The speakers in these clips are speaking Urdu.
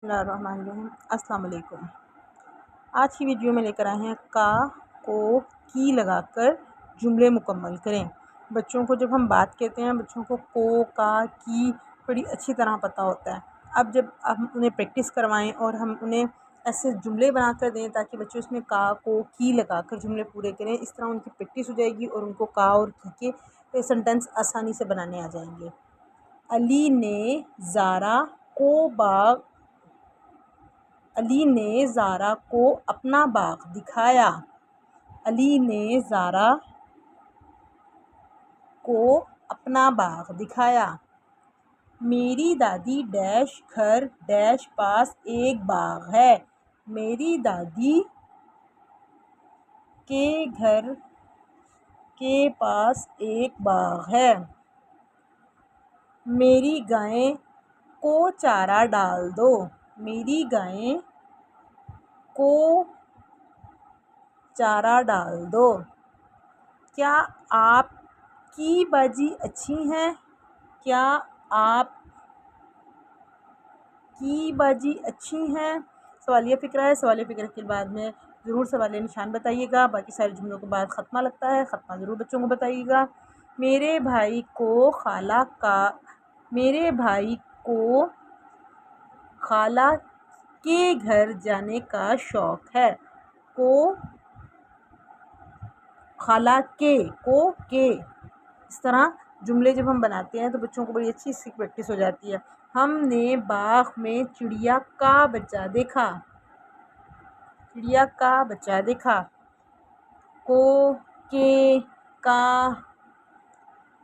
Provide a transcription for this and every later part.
بسم اللہ الرحمن الرحیم۔ السلام علیکم۔ آج کی ویڈیو میں لے کر آئے ہیں کا کو کی لگا کر جملے مکمل کریں۔ بچوں کو جب ہم بات کہتے ہیں بچوں کو کا کی بڑی اچھی طرح پتہ ہوتا ہے۔ اب جب ہم انہیں پریکٹس کروائیں اور ہم انہیں ایسے جملے بنا کر دیں تاکہ بچے اس میں کا کو کی لگا کر جملے پورے کریں، اس طرح ان کی پریکٹس ہو جائے گی اور ان کو کا اور کی کے سنٹینس آسانی سے بنانے آ جائیں گے۔ علی نے زارا کو اپنا باغ دکھایا۔ علی نے زارا کو اپنا باغ دکھایا۔ میری دادی ڈیش گھر ڈیش پاس ایک باغ ہے۔ میری دادی کے گھر کے پاس ایک باغ ہے۔ میری گائیں کو چارہ ڈال دو۔ میری گائیں کو چارہ ڈال دو۔ کیا آپ کی باجی اچھی ہیں؟ کیا آپ کی باجی اچھی ہیں؟ سوالیہ فقرہ ہے۔ سوالیہ فقرہ کے بعد میں ضرور سوالیہ نشان بتائیے گا۔ باقی سارے جملوں کے بعد ختمہ لگتا ہے، ختمہ ضرور بچوں کو بتائیے گا۔ میرے بھائی کو خالہ کے گھر جانے کا شوق ہے۔ خالہ کے اس طرح جملے جب ہم بناتے ہیں تو بچوں کو بڑی اچھی سی پریکٹس ہو جاتی ہے۔ ہم نے باغ میں چڑیا کا بچہ دیکھا۔ چڑیا کا بچہ دیکھا۔ کو کے کا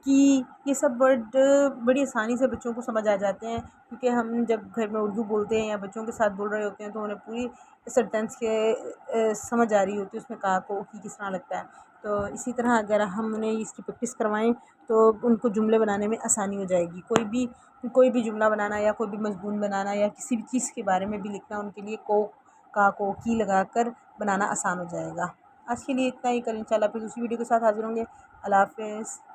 کی یہ سب ورڈ بڑی آسانی سے بچوں کو سمجھ آ جاتے ہیں، کیونکہ ہم جب گھر میں اردو بولتے ہیں یا بچوں کے ساتھ بول رہے ہوتے ہیں تو انہیں پوری سینٹینس کے سمجھ آ رہی ہوتی ہے اس میں کا کو کی کس طرح لگتا ہے۔ تو اسی طرح اگر ہم انہیں اس کی پریکٹس کروائیں تو ان کو جملے بنانے میں آسانی ہو جائے گی۔ کوئی بھی جملہ بنانا یا کوئی بھی مضمون بنانا یا کسی بھی چیز کے بارے میں بھی لکھنا ان کے لیے کا کو کی لگا کر بنانا آسان ہو جائے گا۔ آج کے لیے اتنا ہی، کل انشاءاللہ پھر دوسری ویڈیو کے ساتھ حاضر ہوں گے۔ اللہ حافظ۔